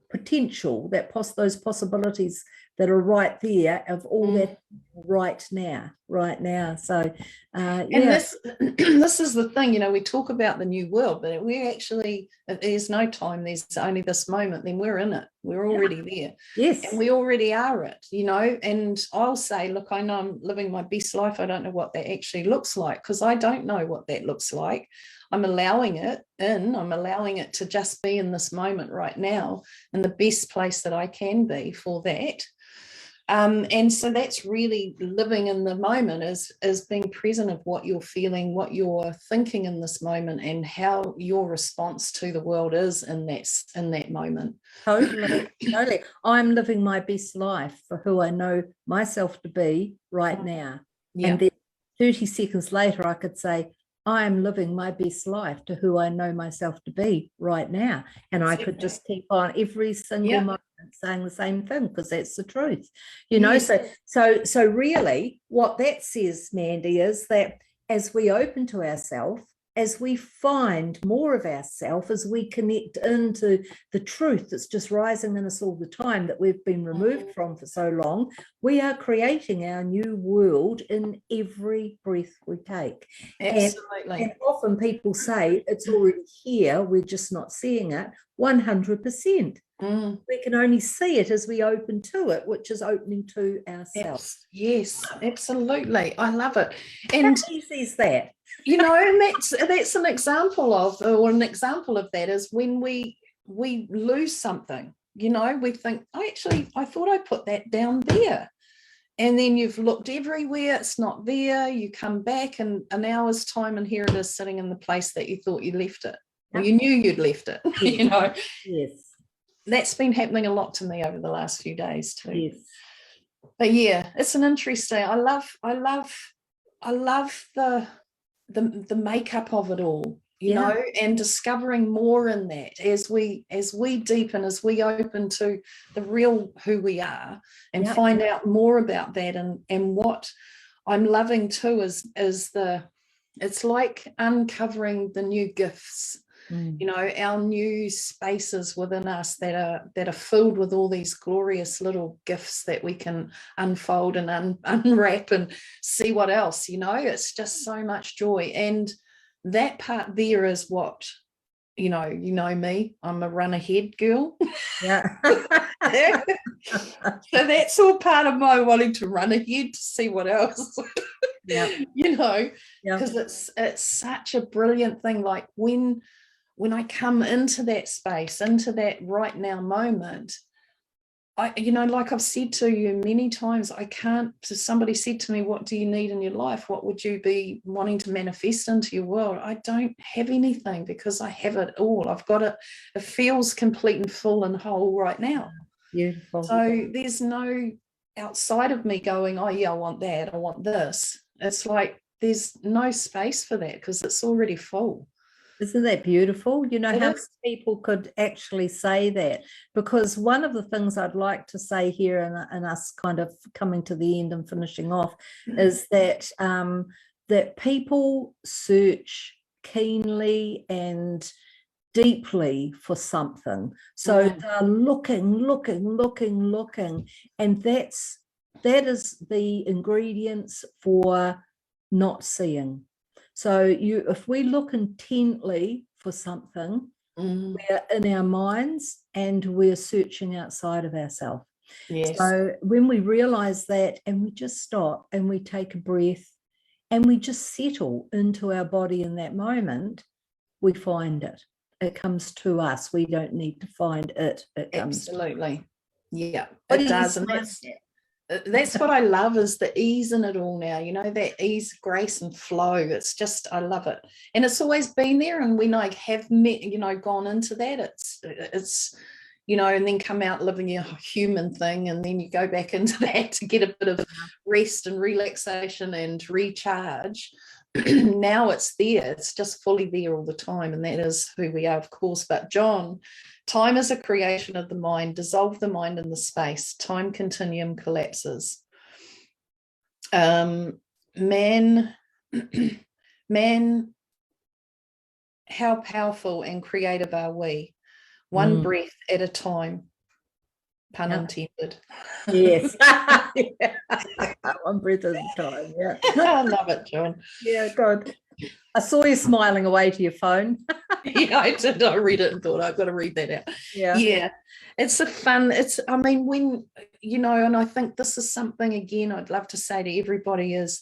potential, those possibilities that are right there, of all that right now. So and this is the thing, you know, we talk about the new world, but we actually, there's no time, there's only this moment, then we're in it, we're already there. Yes, and we already are it, you know. And I'll say, look, I know I'm living my best life. I don't know what that actually looks like, because I don't know what that looks like. I'm allowing it to just be in this moment right now, in the best place that I can be for that. And so that's really living in the moment, is being present of what you're feeling, what you're thinking in this moment, and how your response to the world is in that moment. Totally. I'm living my best life for who I know myself to be right now. And then 30 seconds later, I could say, I am living my best life to who I know myself to be right now. And I could just keep on every single moment saying the same thing, because that's the truth, you know. So really what that says, Mandy, is that as we open to ourselves, as we find more of ourselves, as we connect into the truth that's just rising in us all the time, that we've been removed from for so long, we are creating our new world in every breath we take. Absolutely. And often people say it's already here, we're just not seeing it. 100%. We can only see it as we open to it, which is opening to ourselves. Yes, absolutely. I love it. And how easy is that? You know, and that's an example of that is when we lose something, you know, we think, I thought I put that down there. And then you've looked everywhere, it's not there. You come back in an hour's time, and here it is sitting in the place that you thought you left it. Or you knew you'd left it, you know. Yes. That's been happening a lot to me over the last few days too. Yes. But yeah, it's an interesting, I love the makeup of it all, you know, and discovering more in that as we deepen, as we open to the real who we are, and find out more about that. And what I'm loving too is it's like uncovering the new gifts Mm. Our new spaces within us that are filled with all these glorious little gifts that we can unfold and unwrap and see what else, it's just so much joy. And that part there is what, me, I'm a run ahead girl. Yeah. So that's all part of my wanting to run ahead to see what else. Yeah. Because it's such a brilliant thing. Like when I come into that space, into that right now moment, like I've said to you many times, so somebody said to me, what do you need in your life? What would you be wanting to manifest into your world? I don't have anything, because I have it all. I've got it. It feels complete and full and whole right now. Beautiful. So there's no outside of me going, oh yeah, I want that, I want this. It's like there's no space for that, because it's already full. Isn't that beautiful? How many is. people could actually say that? Because one of the things I'd like to say here, and us kind of coming to the end and finishing off, is that that people search keenly and deeply for something. So they're looking, and that is the ingredients for not seeing. So if we look intently for something, we're in our minds and we're searching outside of ourselves. Yes. So when we realize that, and we just stop and we take a breath and we just settle into our body in that moment, we find it. It comes to us. We don't need to find it. It comes. Absolutely. Yeah, It does. And that's what I love, is the ease in it all now, that ease, grace and flow. It's just, I love it. And it's always been there. And when I have met, gone into that, it's and then come out living your human thing, and then you go back into that to get a bit of rest and relaxation and recharge. Now it's there. It's just fully there all the time. And that is who we are, of course. But John, time is a creation of the mind. Dissolve the mind in the space. Time continuum collapses. Man, how powerful and creative are we? One breath at a time. Pun intended. Yes. One breath at a time. Yeah. I love it, John. Yeah, God. I saw you smiling away to your phone. Yeah, I did. I read it and thought, I've got to read that out. Yeah. It's when, and I think this is something, again, I'd love to say to everybody is,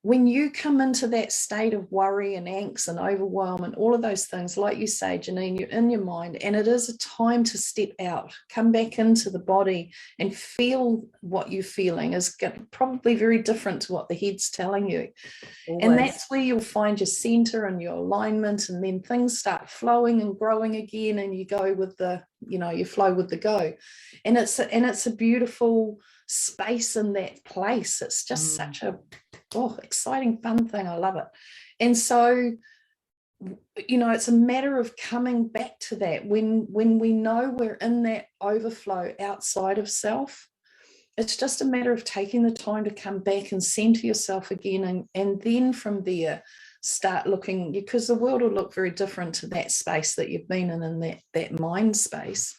when you come into that state of worry and angst and overwhelm and all of those things, like you say, Janine, you're in your mind, and it is a time to step out, come back into the body and feel what you're feeling is probably very different to what the head's telling you. Always. And that's where you'll find your center and your alignment, and then things start flowing and growing again, and you go with you flow with the go. And it's a beautiful space in that place. It's just such a exciting, fun thing. I love it. And so, it's a matter of coming back to that when we know we're in that overflow outside of self. It's just a matter of taking the time to come back and center yourself again, and then from there start looking, because the world will look very different to that space that you've been in that mind space.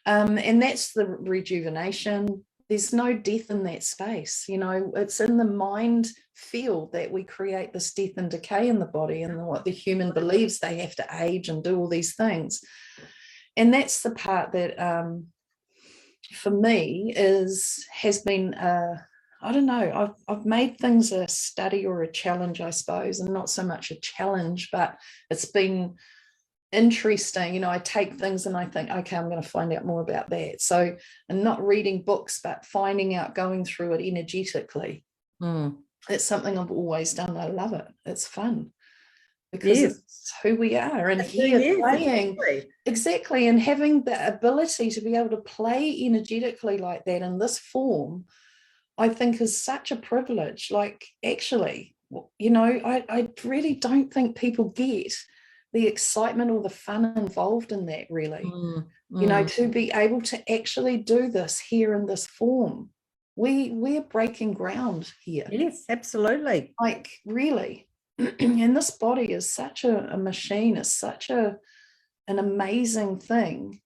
And that's the rejuvenation. There's no death in that space. It's in the mind field that we create this death and decay in the body, and what the human believes they have to age and do all these things. And that's the part that for me has been I don't know, I've made things a study or a challenge, I suppose, and not so much a challenge, but it's been interesting. I take things and I think, okay, I'm going to find out more about that. So I'm not reading books, but finding out, going through it energetically. It's something I've always done. I love it. It's fun because it's who we are, and here playing exactly, and having the ability to be able to play energetically like that in this form, I think is such a privilege. Like, actually, I really don't think people get the excitement or the fun involved in that, really. To be able to actually do this here in this form. We're breaking ground here. Yes, absolutely. Like, really. And this body is such a machine, it's such an amazing thing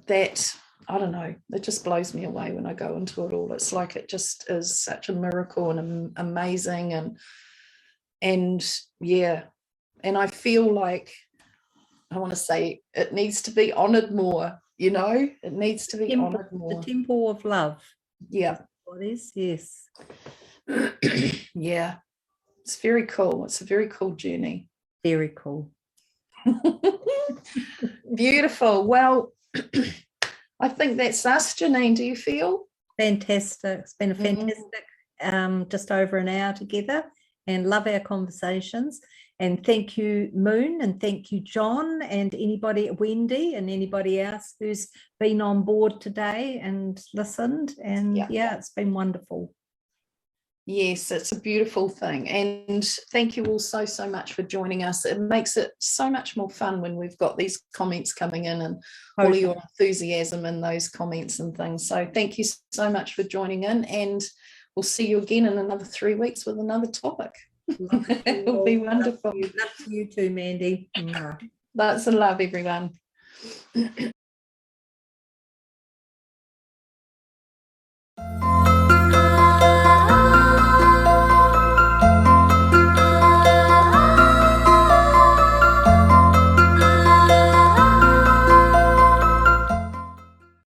that, I don't know, it just blows me away when I go into it all. It's like it just is such a miracle and amazing, and yeah, and I feel like, I want to say, it needs to be honored more, you know, it needs to be honored more. The temple of love. Yeah. Bodies, yes. Yeah, it's very cool. It's a very cool journey. Very cool. Beautiful. Well, I think that's us, Janine. Do you feel? Fantastic. It's been a fantastic just over an hour together, and love our conversations. And thank you, Moon, and thank you, John, and anybody, Wendy, and anybody else who's been on board today and listened. And yeah, it's been wonderful. Yes, it's a beautiful thing. And thank you all so much for joining us. It makes it so much more fun when we've got these comments coming in and all of your enthusiasm in those comments and things. So thank you so much for joining in, and we'll see you again in another 3 weeks with another topic. It'll be wonderful. Love you too, Mandy. That's a love, everyone.